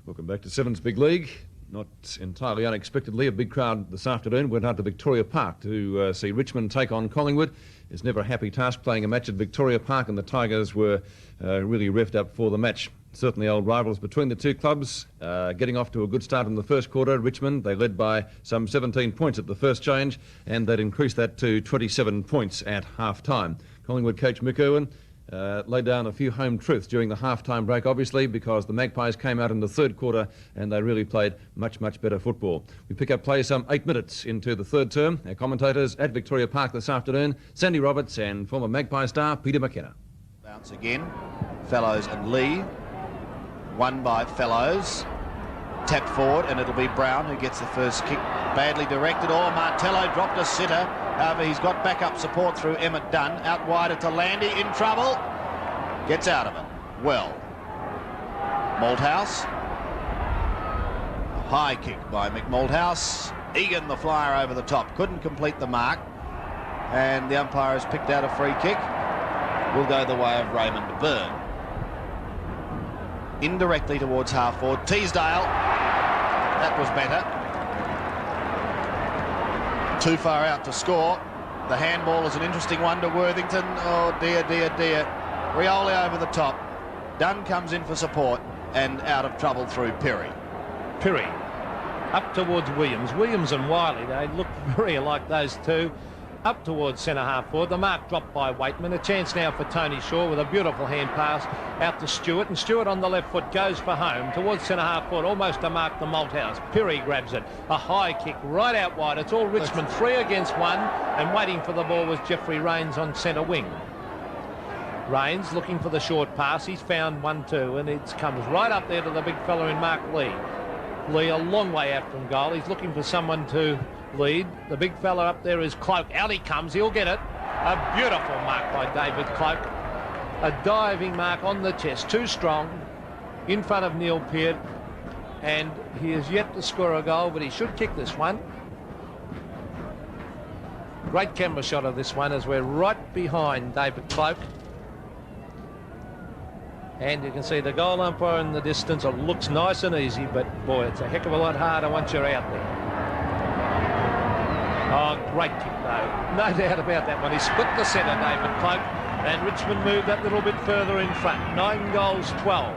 Welcome back to Sevens Big League. Not entirely unexpectedly, a big crowd this afternoon went out to Victoria Park to see Richmond take on Collingwood. It's never a happy task playing a match at Victoria Park, and the Tigers were really revved up for the match. Certainly old rivals between the two clubs, getting off to a good start in the first quarter. Richmond, they led by some 17 points at the first change, and they'd increased that to 27 points at half-time. Collingwood coach Mick Irwin laid down a few home truths during the half-time break, obviously, because the Magpies came out in the third quarter and they really played much, much better football. We pick up play some 8 minutes into the third term. Our commentators at Victoria Park this afternoon, Sandy Roberts and former Magpie star Peter McKenna. Bounce again, Fellows and Lee. Won by Fellows. Tapped forward, and it'll be Brown who gets the first kick. Badly directed. Oh, Martello dropped a sitter. However, he's got backup support through Emmett Dunn. Out wider to Landy, in trouble. Gets out of it. Well. Malthouse. A high kick by Mick Malthouse. Egan, the flyer over the top. Couldn't complete the mark. And the umpire has picked out a free kick. Will go the way of Raymond Byrne. Indirectly towards half forward. Teasdale. That was better. Too far out to score. The handball is an interesting one to Worthington. Oh dear, dear, dear. Rioli over the top. Dunn comes in for support and out of trouble through Pirrie. Pirrie up towards Williams. Williams and Wiley, they look very alike, those two. Up towards centre half forward. The mark dropped by Waitman. A chance now for Tony Shaw with a beautiful hand pass out to Stewart. And Stewart on the left foot goes for home towards centre half forward, almost to mark the Malthouse. Pirrie grabs it. A high kick right out wide. It's all Richmond 3 against 1. And waiting for the ball was Jeffrey Rains on centre wing. Rains looking for the short pass. He's found 1-2, and it comes right up there to the big fella in Mark Lee. Lee a long way out from goal. He's looking for someone to lead. The big fella up there is Cloak. Out he comes. He'll get it. A beautiful mark by David Cloak. A diving mark on the chest. Too strong. In front of Neil Peart. And he has yet to score a goal, but he should kick this one. Great camera shot of this one as we're right behind David Cloak. And you can see the goal umpire in the distance. It looks nice and easy, but boy, it's a heck of a lot harder once you're out there. Oh, great kick though. No doubt about that one. He split the centre, David Cloak, and Richmond moved that little bit further in front. 9 goals, 12.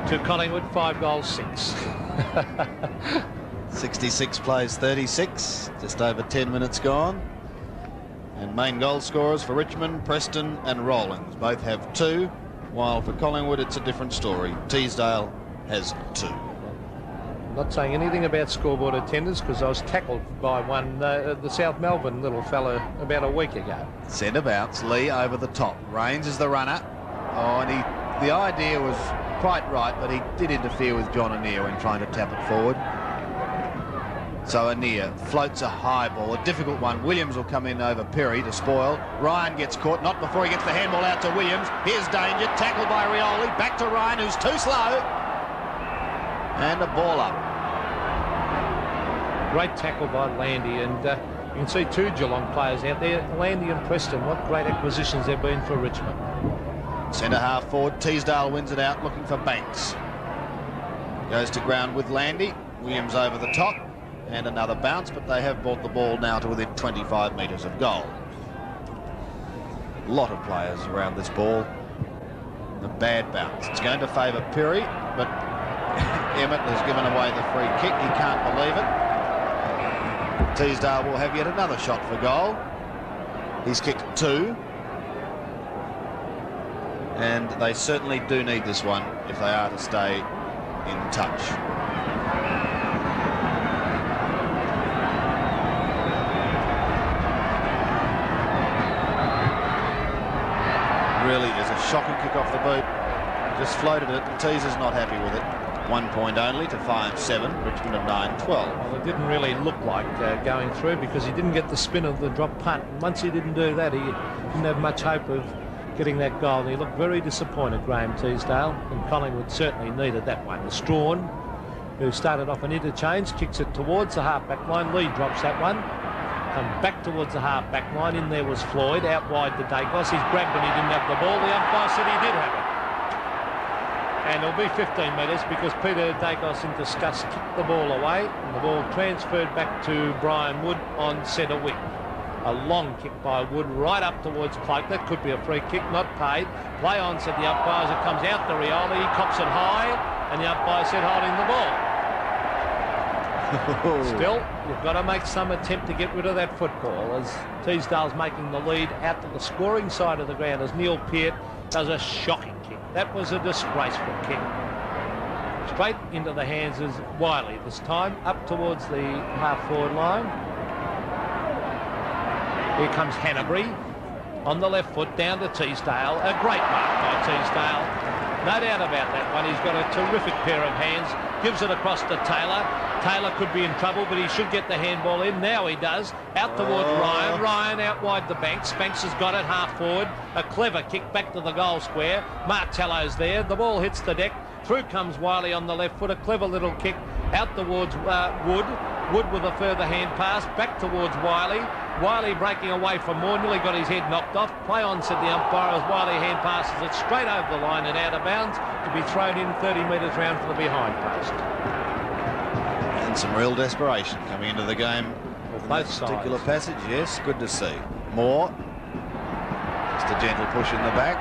To Collingwood, 5 goals, 6. 66 plays 36. Just over 10 minutes gone. And main goal scorers for Richmond, Preston and Rawlings both have 2, while for Collingwood it's a different story. Teasdale has 2. I'm not saying anything about scoreboard attendance because I was tackled by one, the South Melbourne little fellow about a week ago. Centre bounce, Lee over the top. Rains is the runner. Oh, and the idea was quite right, but he did interfere with John Annear when trying to tap it forward. So Annear floats a high ball, a difficult one. Williams will come in over Pirrie to spoil. Ryan gets caught, not before he gets the handball out to Williams. Here's danger, tackled by Rioli. Back to Ryan, who's too slow. And a ball up. Great tackle by Landy, and you can see 2 Geelong players out there. Landy and Preston, what great acquisitions they've been for Richmond. Centre half forward, Teasdale wins it out, looking for Banks. Goes to ground with Landy. Williams over the top. And another bounce, but they have brought the ball now to within 25 metres of goal. A lot of players around this ball. A bad bounce. It's going to favour Pirrie, but Emmett has given away the free kick. He can't believe it. Teasdale will have yet another shot for goal. He's kicked 2. And they certainly do need this one if they are to stay in touch. Really is a shocking kick off the boot. Just floated it, and Teaser's not happy with it. 1 point only to 5-7. Richmond of 9-12. Well, it didn't really look like going through because he didn't get the spin of the drop punt. And once he didn't do that, he didn't have much hope of getting that goal. And he looked very disappointed, Graham Teasdale, and Collingwood certainly needed that one. The Strawn, who started off an interchange, kicks it towards the half-back line. Lee drops that one. Come back towards the half-back line. In there was Floyd, out wide to Dacos. He's grabbed and he didn't have the ball. The umpire said he did have it. And it'll be 15 metres because Peter Dacos in disgust kicked the ball away, and the ball transferred back to Brian Wood on centre wing. A long kick by Wood right up towards Cloak. That could be a free kick, not paid. Play on, said the umpire, as it comes out to Rioli. He cops it high, and the umpire said holding the ball. Still, you've got to make some attempt to get rid of that football, as Teasdale's making the lead out to the scoring side of the ground as Neil Peart does a shocking kick. That was a disgraceful kick. Straight into the hands of Wiley this time, up towards the half-forward line. Here comes Hanbury on the left foot down to Teasdale. A great mark by Teasdale. No doubt about that one. He's got a terrific pair of hands. Gives it across to Taylor. Taylor could be in trouble, but he should get the handball in. Now he does. Out towards Ryan. Ryan out wide the Banks. Banks has got it half forward. A clever kick back to the goal square. Martello's there. The ball hits the deck. Through comes Wiley on the left foot. A clever little kick out towards Wood. Wood with a further hand pass. Back towards Wiley. Wiley breaking away from Moore. Nearly got his head knocked off. Play on, said the umpire, as Wiley hand passes it straight over the line and out of bounds to be thrown in 30 metres round for the behind post. And some real desperation coming into the game. Well, both sides. Particular passage, yes, good to see. Moore. Just a gentle push in the back.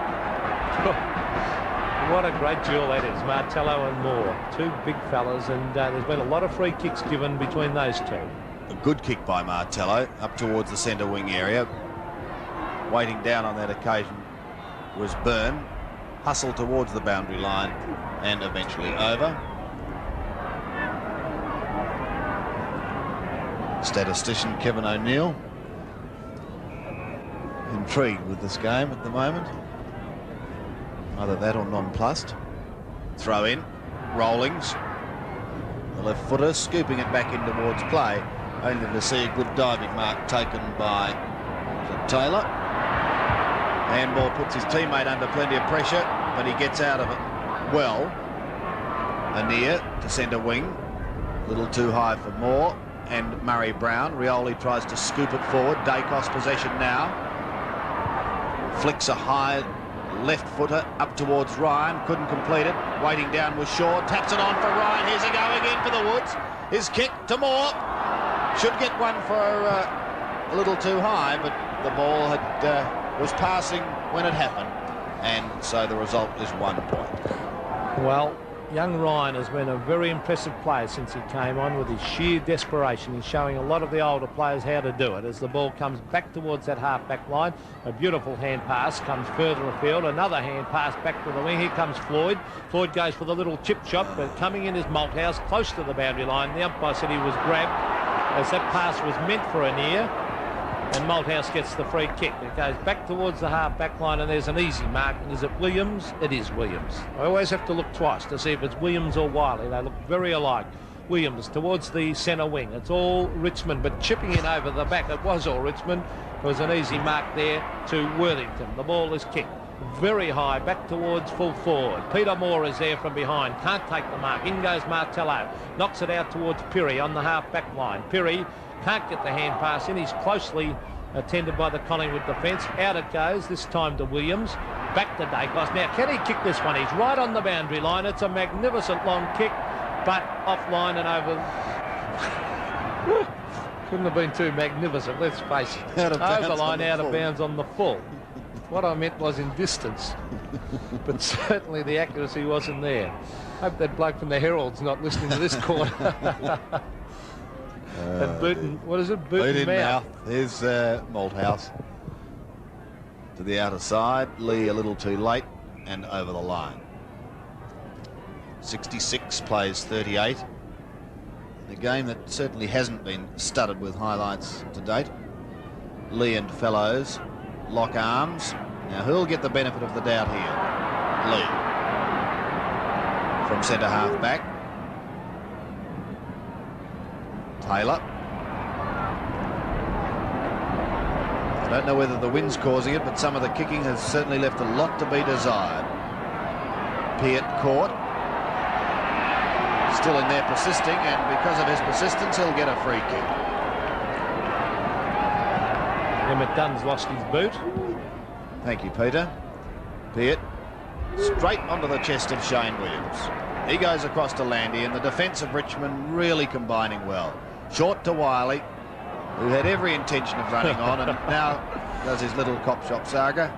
What a great duel that is, Martello and Moore. Two big fellas, and there's been a lot of free kicks given between those two. A good kick by Martello up towards the centre wing area. Waiting down on that occasion was Byrne. Hustled towards the boundary line and eventually over. Statistician Kevin O'Neill intrigued with this game at the moment. Either that or nonplussed. Throw in. Rollings. The left footer scooping it back in towards play. Only to see a good diving mark taken by Taylor. Handball puts his teammate under plenty of pressure, but he gets out of it well. Anir to centre wing. A little too high for Moore and Murray Brown. Rioli tries to scoop it forward. Dacos possession now. Flicks a high left footer up towards Ryan. Couldn't complete it. Waiting down was Shaw. Taps it on for Ryan. Here's a go again for the Woods. His kick to Moore. Should get one for a little too high, but the ball was passing when it happened, and so the result is 1 point. Well, young Ryan has been a very impressive player since he came on with his sheer desperation. He's showing a lot of the older players how to do it. As the ball comes back towards that half-back line, a beautiful hand pass comes further afield. Another hand pass back to the wing. Here comes Floyd. Floyd goes for the little chip shot, but coming in is Malthouse, close to the boundary line. The umpire said he was grabbed, as that pass was meant for Anir, and Malthouse gets the free kick. It goes back towards the half-back line, and there's an easy mark. And is it Williams? It is Williams. I always have to look twice to see if it's Williams or Wiley. They look very alike. Williams towards the centre wing. It's all Richmond, but chipping in over the back. It was all Richmond. There was an easy mark there to Worthington. The ball is kicked very high back towards full forward. Peter Moore is there from behind. Can't take the mark. In goes Martello. Knocks it out towards Pirri on the half-back line. Pirri can't get the hand pass in. He's closely attended by the Collingwood defence. Out it goes, this time to Williams. Back to Dacos. Now, can he kick this one? He's right on the boundary line. It's a magnificent long kick, but offline and over. Couldn't have been too magnificent, let's face it. Over the line, out of bounds on the full. What I meant was in distance, but certainly the accuracy wasn't there. Hope that bloke from the Herald's not listening to this corner. And Booten, what is it? Booten mouth. There's Malthouse to the outer side. Lee a little too late and over the line. 66 plays 38. In a game that certainly hasn't been studded with highlights to date. Lee and Fellows lock arms. Now who'll get the benefit of the doubt here? Lee. From centre half back. Taylor. I don't know whether the wind's causing it, but some of the kicking has certainly left a lot to be desired. Peart caught. Still in there persisting, and because of his persistence, he'll get a free kick. Emmett Dunn's lost his boot. Thank you, Peter. Peart straight onto the chest of Shane Williams. He goes across to Landy, and the defence of Richmond really combining well. Short to Wiley, who had every intention of running on, and now does his little cop shop saga.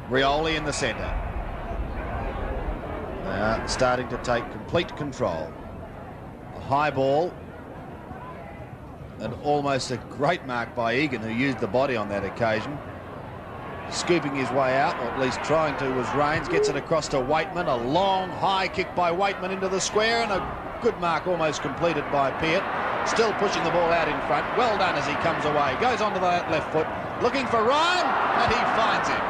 Rioli in the centre. Now starting to take complete control. A high ball, and almost a great mark by Egan, who used the body on that occasion. Scooping his way out, or at least trying to, was Rains. Gets it across to Waitman. A long, high kick by Waitman into the square, and a good mark almost completed by Peart. Still pushing the ball out in front. Well done as he comes away. Goes onto the left foot, looking for Ryan, and he finds him.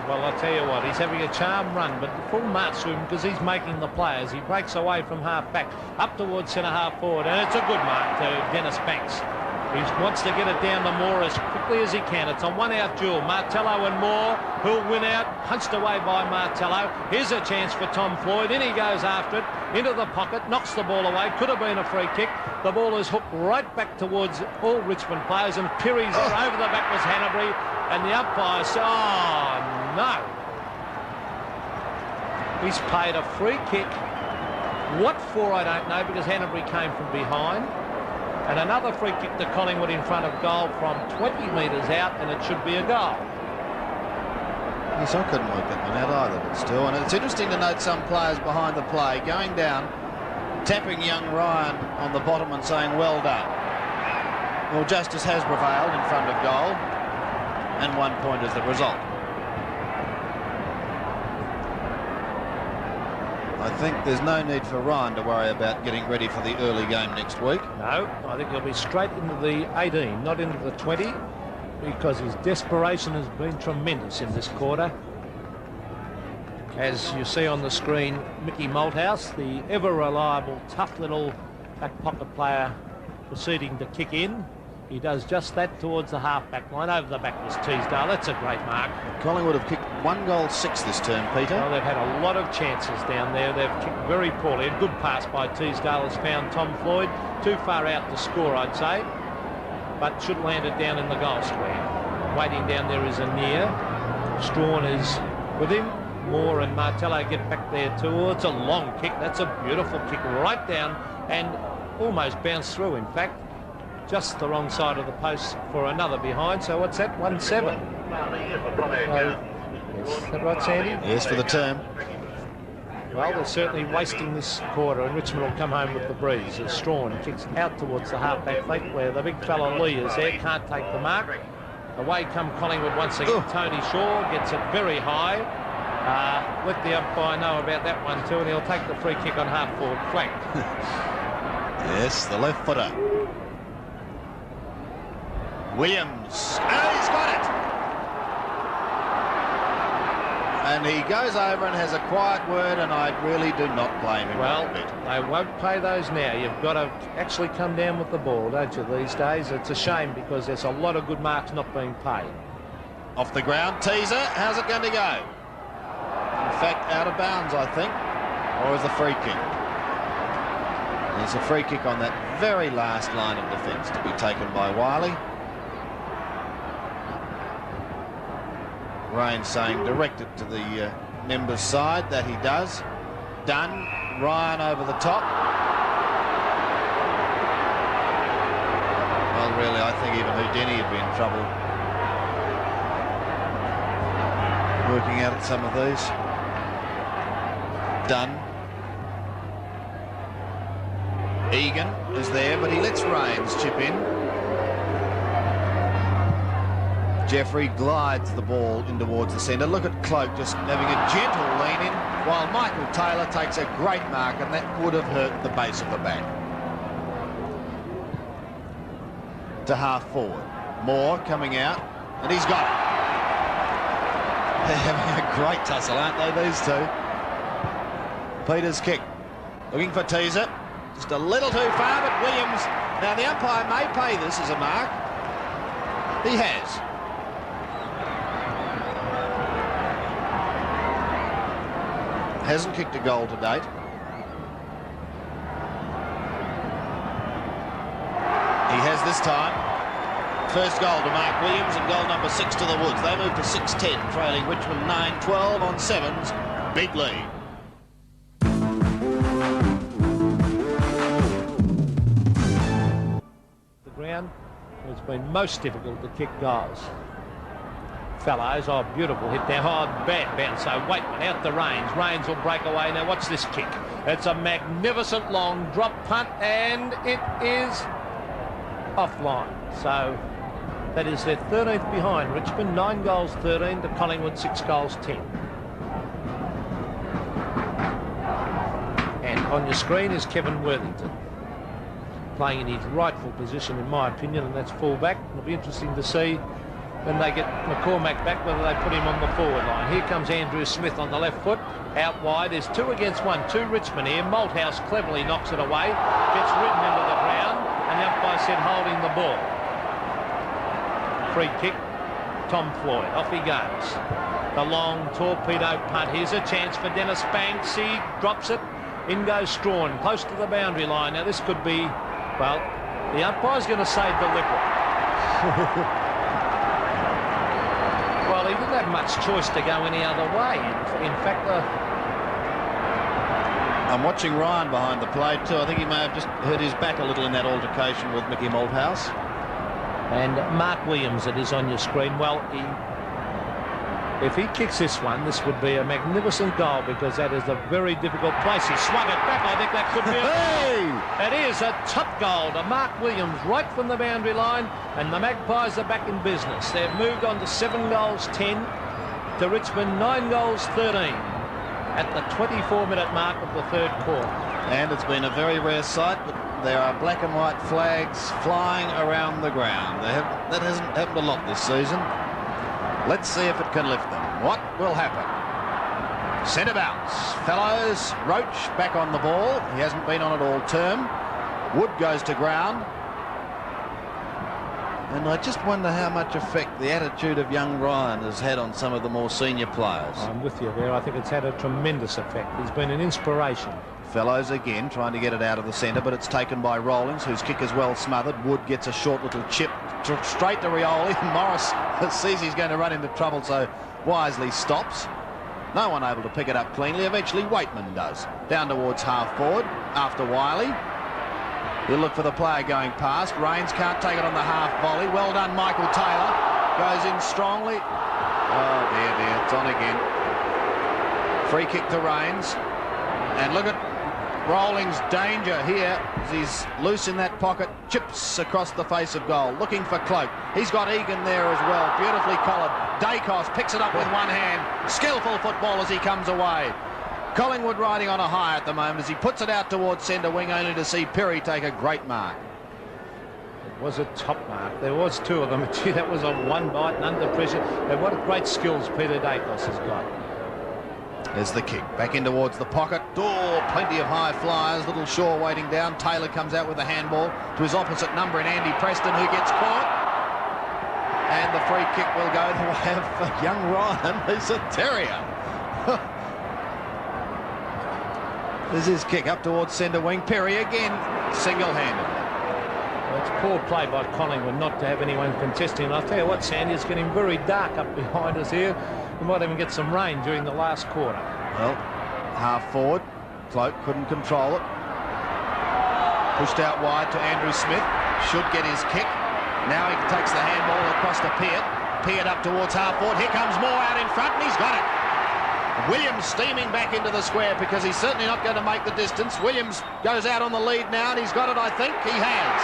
Well, I'll tell you what, he's having a charm run, but full marks to him because he's making the players. He breaks away from half-back, up towards centre-half forward, and it's a good mark to Dennis Banks. He wants to get it down to Moore as quickly as he can. It's a one-out duel. Martello and Moore, who'll win out. Punched away by Martello. Here's a chance for Tom Floyd. In he goes after it, into the pocket, knocks the ball away. Could have been a free kick. The ball is hooked right back towards all Richmond players, and Pirry's over the back was Hanbury, and the umpire said, oh, no. He's paid a free kick. What for, I don't know, because Hanbury came from behind. And another free kick to Collingwood in front of goal from 20 metres out, and it should be a goal. Yes, I couldn't work that one out either, but still. And it's interesting to note some players behind the play going down, tapping young Ryan on the bottom and saying, well done. Well, justice has prevailed in front of goal, and 1 point is the result. I think there's no need for Ryan to worry about getting ready for the early game next week. No, I think he'll be straight into the 18, not into the 20, because his desperation has been tremendous in this quarter. As you see on the screen, Mickey Malthouse, the ever-reliable, tough little back pocket player, proceeding to kick in. He does just that towards the half-back line. Over the back was Teasdale. That's a great mark. Collingwood have kicked 1 goal 6 this term, Peter. Well, they've had a lot of chances down there. They've kicked very poorly. A good pass by Teasdale has found Tom Floyd. Too far out to score, I'd say, but should land it down in the goal square. Waiting down there is Anir. Strawn is with him. Moore and Martello get back there too. Oh, it's a long kick. That's a beautiful kick right down and almost bounced through, in fact. Just the wrong side of the post for another behind. So what's that? 1-7. Is that right, Sandy? Yes, for the term. Well, they're certainly wasting this quarter, and Richmond will come home with the breeze as Strawn kicks out towards the half-back flank where the big fella Lee is there, can't take the mark. Away come Collingwood once again. Tony Shaw gets it very high. Let the umpire know about that one too, and he'll take the free kick on half-forward flank. Yes, the left footer. Williams, and he's got it! And he goes over and has a quiet word, and I really do not blame him. Well, a bit. they won't pay those now. You've got to actually come down with the ball, don't you, these days? It's a shame because there's a lot of good marks not being paid. Off the ground, teaser, how's it going to go? In fact, out of bounds, I think, or is a free kick? There's a free kick on that very last line of defence to be taken by Wiley. Rain saying direct it to the members' side. That he does. Done. Ryan over the top. Well, really, I think even Houdini would be in trouble working out at some of these. Done. Egan is there, but he lets Rains chip in. Jeffrey glides the ball in towards the centre. Look at Cloak just having a gentle lean in, while Michael Taylor takes a great mark, and that would have hurt the base of the bat. To half forward. Moore coming out, and he's got it. They're having a great tussle, aren't they, these two? Peters kick. Looking for teaser. Just a little too far, but Williams. Now, the umpire may pay this as a mark. He has. Hasn't kicked a goal to date. He has this time. First goal to Mark Williams and goal number 6 to the Woods. They move to 6-10, trailing Richmond 9-12 on 7s. Big lead. The ground has been most difficult to kick goals. Fellows, oh, beautiful hit there. Oh, bad bounce. So Waitman out to Rains. Rains will break away. Now, what's this kick? It's a magnificent long drop punt, and it is offline. So that is their 13th behind Richmond. 9 goals 13 to Collingwood 6 goals 10. And on your screen is Kevin Worthington, playing in his rightful position, in my opinion, and that's full-back. It'll be interesting to see when they get McCormack back whether they put him on the forward line. Here comes Andrew Smith on the left foot, out wide. There's 2 against 1, 2 Richmond here. Malthouse cleverly knocks it away, gets ridden into the ground, and the umpire said holding the ball. Free kick, Tom Floyd. Off he goes. The long torpedo punt. Here's a chance for Dennis Banks. He drops it. In goes Strawn, close to the boundary line. Now this could be, well, the umpire's going to save the Liberal. Well, he didn't have much choice to go any other way. In fact, I'm watching Ryan behind the plate too. I think he may have just hurt his back a little in that altercation with Mickey Malthouse. And Mark Williams, it is on your screen. Well, if he kicks this one, this would be a magnificent goal, because that is a very difficult place. He swung it back. I think that could be a goal. It is a top goal to Mark Williams right from the boundary line, and the Magpies are back in business. They've moved on to 7 goals 10 to Richmond 9 goals 13 at the 24-minute mark of the 3rd quarter. And it's been a very rare sight, but there are black and white flags flying around the ground. That hasn't happened a lot this season. Let's see if it can lift them. What will happen? Centre bounce. Fellows, Roach back on the ball. He hasn't been on it all term. Wood goes to ground. And I just wonder how much effect the attitude of young Ryan has had on some of the more senior players. I'm with you there. I think it's had a tremendous effect. He's been an inspiration. Fellows again trying to get it out of the centre, but it's taken by Rawlings, whose kick is well smothered. Wood gets a short little chip straight to Rioli. Morris sees he's going to run into trouble, so wisely stops. No one able to pick it up cleanly. Eventually Waitman does. Down towards half forward after Wiley. He'll look for the player going past. Rains can't take it on the half volley. Well done, Michael Taylor. Goes in strongly. Oh dear, dear, it's on again. Free kick to Rains. And look at Rawlings' danger here as he's loose in that pocket, chips across the face of goal, looking for Cloak. He's got Egan there as well, beautifully collared. Dacos picks it up with one hand. Skillful football as he comes away. Collingwood riding on a high at the moment as he puts it out towards centre wing, only to see Perry take a great mark. It was a top mark. There was 2 of them. Gee, that was a one bite and under pressure. And what great skills Peter Dacos has got. There's the kick. Back in towards the pocket. Oh, plenty of high flyers. Little Shaw waiting down. Taylor comes out with a handball to his opposite number in Andy Preston, who gets caught. And the free kick will go the way of young Ryan, who's a terrier. There's his kick up towards centre wing. Perry again, single-handed. Well, it's poor play by Collingwood not to have anyone contesting. And I'll tell you what, Sandy, it's getting very dark up behind us here. We might even get some rain during the last quarter. Well, half forward. Cloak couldn't control it. Pushed out wide to Andrew Smith. Should get his kick. Now he takes the handball across to Peart. Peart up towards half forward. Here comes Moore out in front, and he's got it. Williams steaming back into the square because he's certainly not going to make the distance. Williams goes out on the lead now, and he's got it, I think. He has.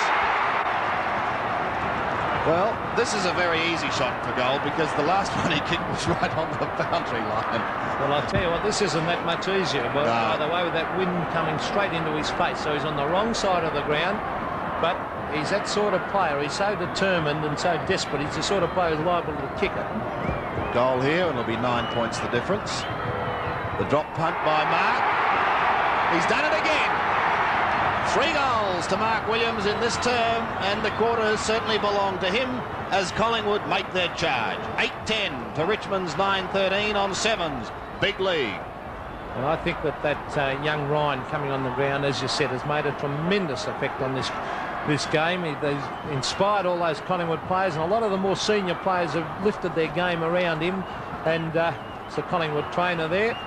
Well, this is a very easy shot for goal because the last one he kicked was right on the boundary line. Well, I'll tell you what, this isn't that much easier. But by the way, with that wind coming straight into his face, so he's on the wrong side of the ground. But he's that sort of player. He's so determined and so desperate. He's the sort of player who's liable to kick it. Goal here, and it'll be 9 points the difference. The drop punt by Mark. He's done it again. 3 goals to Mark Williams in this term, and the quarter has certainly belonged to him as Collingwood make their charge. 8-10 to Richmond's 9-13 on 7s. Big league. And I think that young Ryan coming on the ground, as you said, has made a tremendous effect on this this game. They've inspired all those Collingwood players, and a lot of the more senior players have lifted their game around him. And it's the Collingwood trainer there,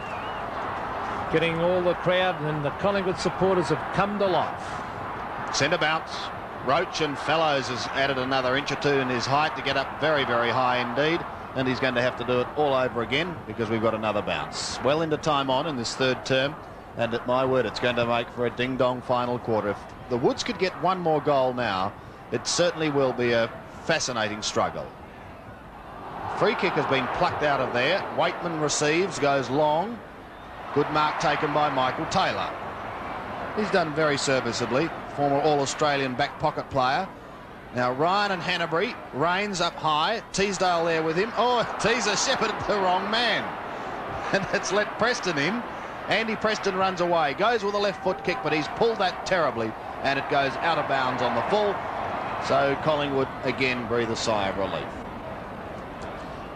getting all the crowd, and the Collingwood supporters have come to life. Centre bounce. Roach and Fellows has added another inch or two in his height to get up very, very high indeed. And he's going to have to do it all over again because we've got another bounce. Well into time on in this third term. And at my word, it's going to make for a ding-dong final quarter. If the Woods could get one more goal now, it certainly will be a fascinating struggle. Free kick has been plucked out of there. Waitman receives, goes long. Good mark taken by Michael Taylor. He's done very serviceably. Former All-Australian back pocket player. Now Ryan and Hanbury. Rains up high. Teasdale there with him. Oh, Teaser shepherded the wrong man. And that's let Preston in. Andy Preston runs away. Goes with a left foot kick, but he's pulled that terribly. And it goes out of bounds on the full. So Collingwood again breathe a sigh of relief.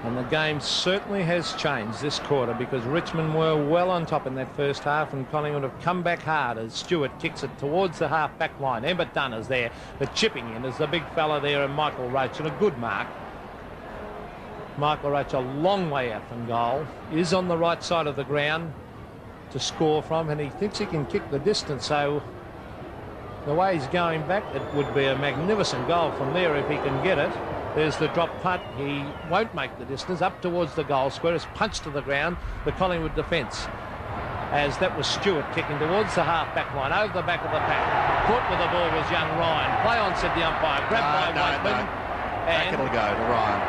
And the game certainly has changed this quarter because Richmond were well on top in that first half, and Collingwood have come back hard as Stewart kicks it towards the half-back line. Emmett Dunn is there, but chipping in is the big fella there, and Michael Roach, and a good mark. Michael Roach, a long way out from goal, is on the right side of the ground to score from, and he thinks he can kick the distance. So the way he's going back, it would be a magnificent goal from there if he can get it. There's the drop putt. He won't make the distance. Up towards the goal square. It's punched to the ground. The Collingwood defence. As that was Stewart kicking towards the half-back line. Over the back of the pack. Caught with the ball was young Ryan. Play on, said the umpire. Grabbed by Waitman. Back it'll go to Ryan.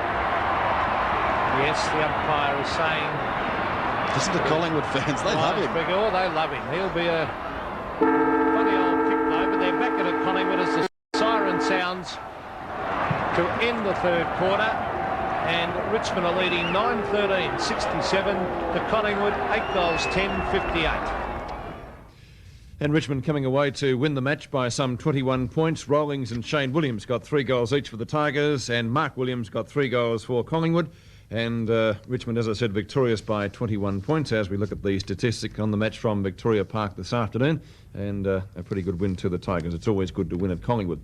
Yes, the umpire is saying... Listen to Collingwood fans. They love him. Oh, they love him. He'll be a funny old kick though. But they're back at it, Collingwood, as the siren sounds to end the third quarter, and Richmond are leading 9-13, 67 to Collingwood, 8 goals, 10, 58. And Richmond coming away to win the match by some 21 points. Rawlings and Shane Williams got 3 goals each for the Tigers, and Mark Williams got 3 goals for Collingwood. And Richmond, as I said, victorious by 21 points as we look at the statistic on the match from Victoria Park this afternoon. And a pretty good win to the Tigers. It's always good to win at Collingwood.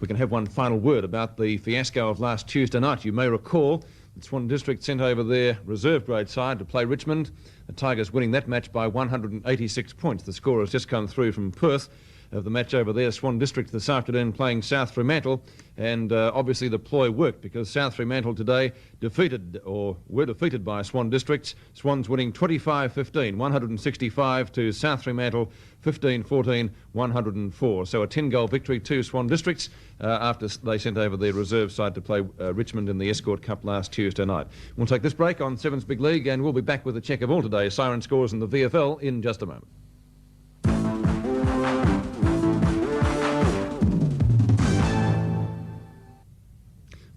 We can have one final word about the fiasco of last Tuesday night. You may recall that Swan District sent over their reserve grade side to play Richmond. The Tigers winning that match by 186 points. The score has just come through from Perth of the match over there. Swan District this afternoon playing South Fremantle, and obviously the ploy worked because South Fremantle today were defeated by Swan Districts. Swans winning 25-15, 165 to South Fremantle 15-14, 104. So a 10-goal victory to Swan Districts after they sent over their reserve side to play Richmond in the Escort Cup last Tuesday night. We'll take this break on Sevens Big League, and we'll be back with a check of all today's siren scores in the VFL in just a moment.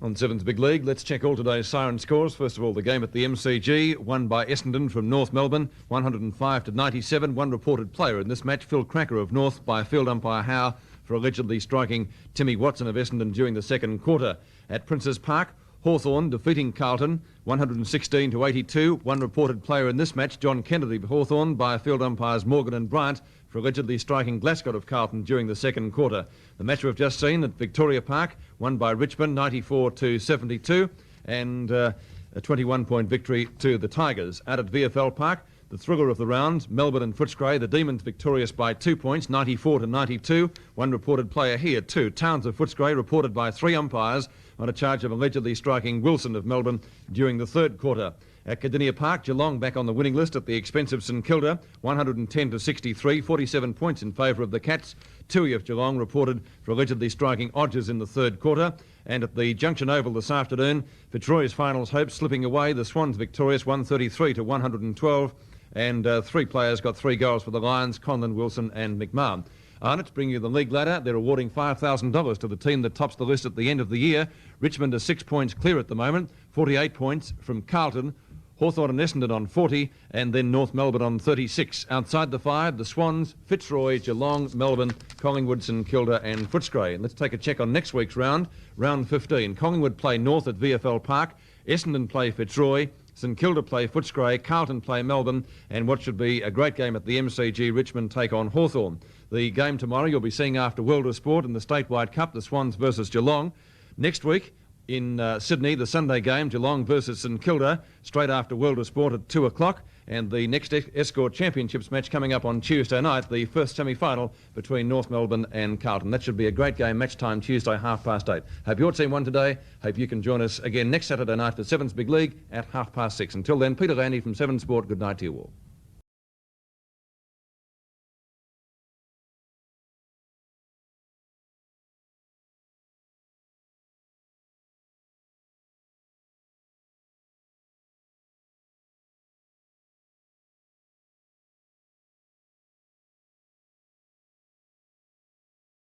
On Sevens Big League, let's check all today's siren scores. First of all, the game at the MCG, won by Essendon from North Melbourne, 105-97. One reported player in this match, Phil Cracker of North, by field umpire Howe for allegedly striking Timmy Watson of Essendon during the second quarter. At Princes Park, Hawthorn defeating Carlton, 116-82. One reported player in this match, John Kennedy of Hawthorn, by field umpires Morgan and Bryant for allegedly striking Glasgow of Carlton during the second quarter. The match we've just seen at Victoria Park, won by Richmond 94-72, and a 21-point victory to the Tigers. Out at VFL Park, the thriller of the round, Melbourne and Footscray, the Demons victorious by 2 points, 94-92. One reported player here too, Towns of Footscray, reported by 3 umpires on a charge of allegedly striking Wilson of Melbourne during the third quarter. At Cardinia Park, Geelong back on the winning list at the expense of St Kilda, 110-63, 47 points in favour of the Cats. Tui of Geelong reported for allegedly striking Odgers in the third quarter. And at the Junction Oval this afternoon, Fitzroy's finals hopes slipping away. The Swans victorious 133-112, and 3 players got 3 goals for the Lions, Conlon, Wilson and McMahon. Arnott bring you the league ladder. They're awarding $5,000 to the team that tops the list at the end of the year. Richmond are 6 points clear at the moment, 48 points from Carlton, Hawthorn and Essendon on 40, and then North Melbourne on 36. Outside the 5, the Swans, Fitzroy, Geelong, Melbourne, Collingwood, St Kilda and Footscray. And let's take a check on next week's round, round 15. Collingwood play North at VFL Park, Essendon play Fitzroy, St Kilda play Footscray, Carlton play Melbourne, and what should be a great game at the MCG, Richmond take on Hawthorn. The game tomorrow you'll be seeing after World of Sport in the Statewide Cup, the Swans versus Geelong. Next week in Sydney, the Sunday game, Geelong versus St Kilda, straight after World of Sport at 2 o'clock. And the next Escort Championships match coming up on Tuesday night, the first semi-final between North Melbourne and Carlton. That should be a great game, match time Tuesday, 8:30. Hope your team won today. Hope you can join us again next Saturday night for Sevens Big League at 6:30. Until then, Peter Landy from Seven Sport, good night to you all.